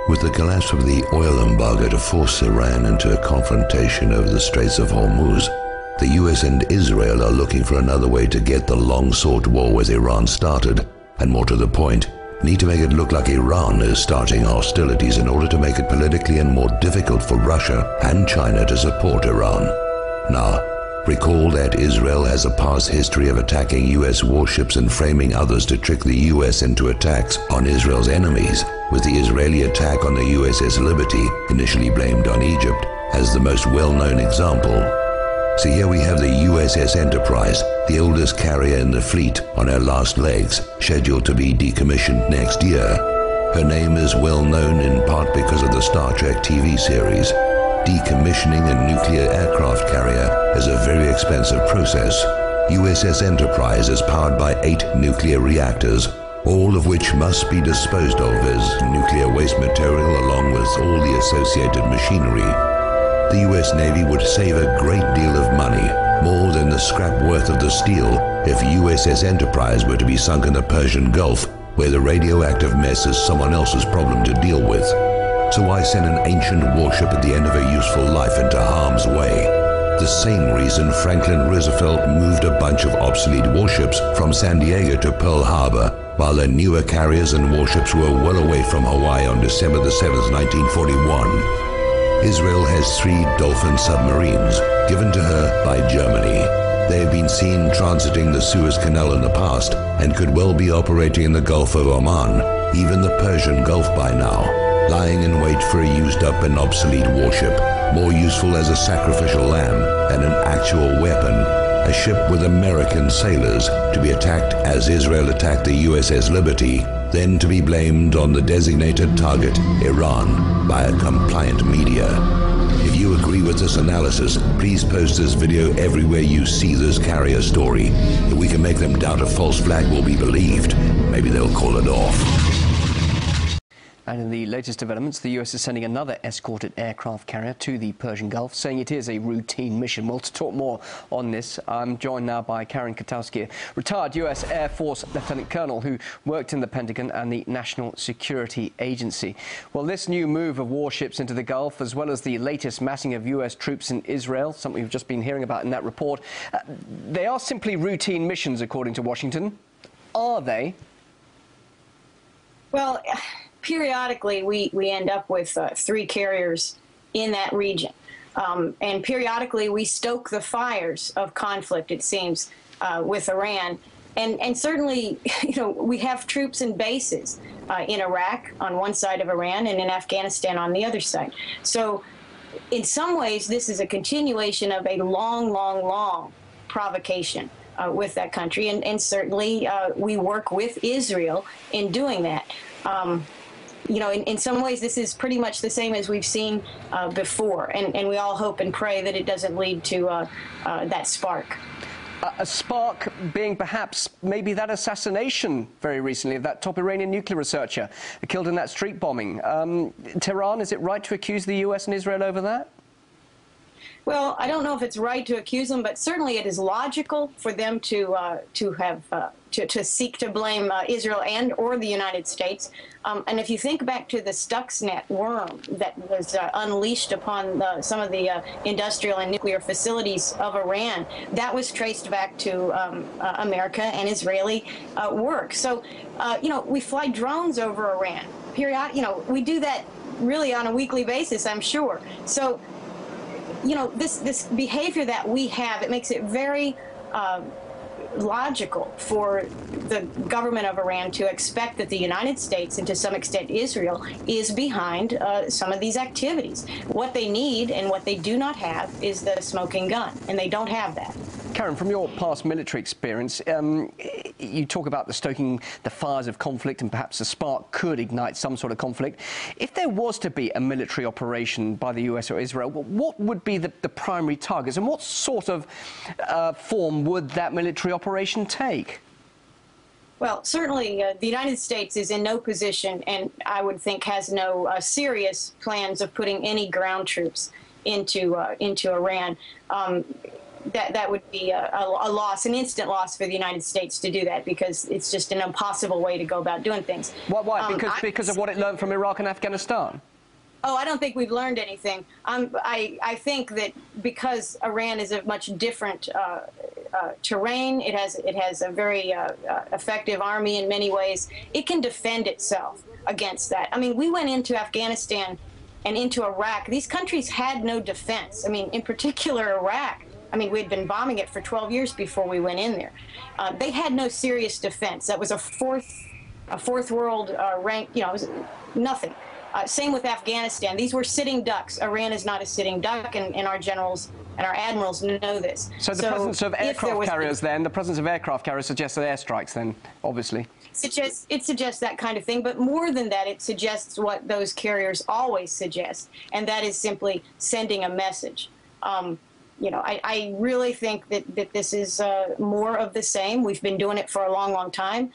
With the collapse of the oil embargo to force Iran into a confrontation over the Straits of Hormuz, the US and Israel are looking for another way to get the long-sought war with Iran started, and more to the point, need to make it look like Iran is starting hostilities in order to make it politically and more difficult for Russia and China to support Iran. Now, recall that Israel has a past history of attacking US warships and framing others to trick the US into attacks on Israel's enemies, with the Israeli attack on the USS Liberty, initially blamed on Egypt, as the most well-known example. So here we have the USS Enterprise, the oldest carrier in the fleet, on her last legs, scheduled to be decommissioned next year. Her name is well known in part because of the Star Trek TV series. Decommissioning a nuclear aircraft carrier is a very expensive process. USS Enterprise is powered by 8 nuclear reactors, all of which must be disposed of as nuclear waste material along with all the associated machinery. The US Navy would save a great deal of money, more than the scrap worth of the steel, if USS Enterprise were to be sunk in the Persian Gulf, where the radioactive mess is someone else's problem to deal with. So why send an ancient warship at the end of a useful life into harm's way? The same reason Franklin Roosevelt moved a bunch of obsolete warships from San Diego to Pearl Harbor, while their newer carriers and warships were well away from Hawaii on December the 7th, 1941. Israel has 3 Dolphin submarines, given to her by Germany. They have been seen transiting the Suez Canal in the past, and could well be operating in the Gulf of Oman, even the Persian Gulf by now, lying in wait for a used-up and obsolete warship, more useful as a sacrificial lamb than an actual weapon, a ship with American sailors to be attacked as Israel attacked the USS Liberty, then to be blamed on the designated target, Iran, by a compliant media. If you agree with this analysis, please post this video everywhere you see this carrier story. If we can make them doubt a false flag will be believed, maybe they'll call it off. And in the latest developments, the US is sending another escorted aircraft carrier to the Persian Gulf, saying it is a routine mission. Well, to talk more on this, I'm joined now by Karen Kwiatkowski, retired US Air Force Lieutenant Colonel who worked in the Pentagon and the National Security Agency. Well, this new move of warships into the Gulf, as well as the latest massing of US troops in Israel, something we've just been hearing about in that report, they are simply routine missions, according to Washington. Are they? Well, periodically, we end up with 3 carriers in that region. And periodically, we stoke the fires of conflict, it seems, with Iran. And certainly, you know, we have troops and bases in Iraq on one side of Iran and in Afghanistan on the other side. So in some ways, this is a continuation of a long provocation with that country. And certainly, we work with Israel in doing that. You know, in some ways, this is pretty much the same as we've seen before, and we all hope and pray that it doesn't lead to that spark. A spark being perhaps maybe that assassination very recently of that top Iranian nuclear researcher killed in that street bombing. Tehran, is it right to accuse the US and Israel over that? Well, I don't know if it's right to accuse them, but certainly it is logical for them to seek to blame Israel and or the United States. And if you think back to the Stuxnet worm that was unleashed upon some of the industrial and nuclear facilities of Iran, that was traced back to America and Israeli work. So, you know, we fly drones over Iran. You know, we do that really on a weekly basis, I'm sure. So, you know, this behavior that we have, it makes it very logical for the government of Iran to expect that the United States and to some extent Israel is behind some of these activities. What they need and what they do not have is the smoking gun, and they don't have that. Karen, from your past military experience, you talk about the stoking the fires of conflict, and perhaps a spark could ignite some sort of conflict. If there was to be a military operation by the US or Israel, what would be the primary targets, and what sort of form would that military operation take? Well, certainly the United States is in no position, and I would think has no serious plans of putting any ground troops into Iran. that would be a loss, an instant loss for the United States to do that, because it's just an impossible way to go about doing things. Why? Because of what it learned from Iraq and Afghanistan? Oh, I don't think we've learned anything. I think that because Iran is a much different terrain, it has a very effective army in many ways. It can defend itself against that. I mean, we went into Afghanistan and into Iraq. These countries had no defense. I mean, in particular, Iraq. I mean, we'd been bombing it for 12 years before we went in there. They had no serious defense. That was a fourth world rank. You know, it was nothing. Same with Afghanistan. These were sitting ducks. Iran is not a sitting duck, and our generals and our admirals know this. So the presence of aircraft carriers then, the presence of aircraft carriers suggests that airstrikes then, obviously. It suggests that kind of thing, but more than that, it suggests what those carriers always suggest, and that is simply sending a message. You know, I really think that this is more of the same. We've been doing it for a long, long time.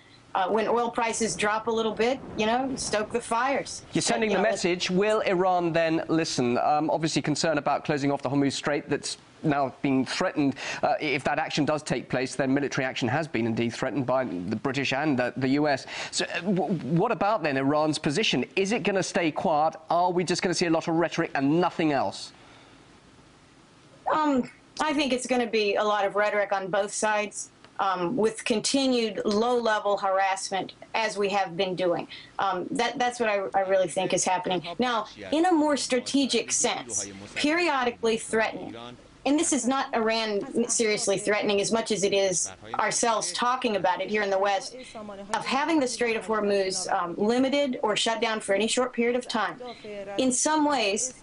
When oil prices drop a little bit, you know, stoke the fires. You're sending the message. Will Iran then listen? Obviously concerned about closing off the Hormuz Strait that's now being threatened. If that action does take place, then military action has been indeed threatened by the British and the US. So what about then Iran's position? Is it going to stay quiet? Are we just going to see a lot of rhetoric and nothing else? I think it's going to be a lot of rhetoric on both sides. With continued low-level harassment, as we have been doing. That's what I really think is happening. Now, in a more strategic sense, periodically threatening, and this is not Iran seriously threatening as much as it is ourselves talking about it here in the West, of having the Strait of Hormuz limited or shut down for any short period of time. In some ways,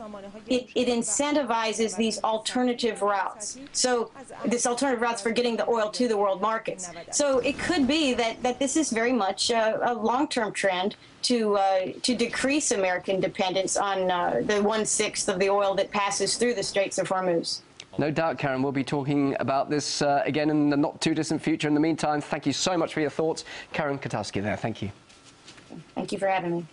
it incentivizes these alternative routes. So this alternative routes for getting the oil to the world markets. So it could be that this is very much a long-term trend to decrease American dependence on the 1/6 of the oil that passes through the Straits of Hormuz. No doubt, Karen, we'll be talking about this again in the not-too-distant future. In the meantime, thank you so much for your thoughts. Karen Kotowski there, thank you. Thank you for having me.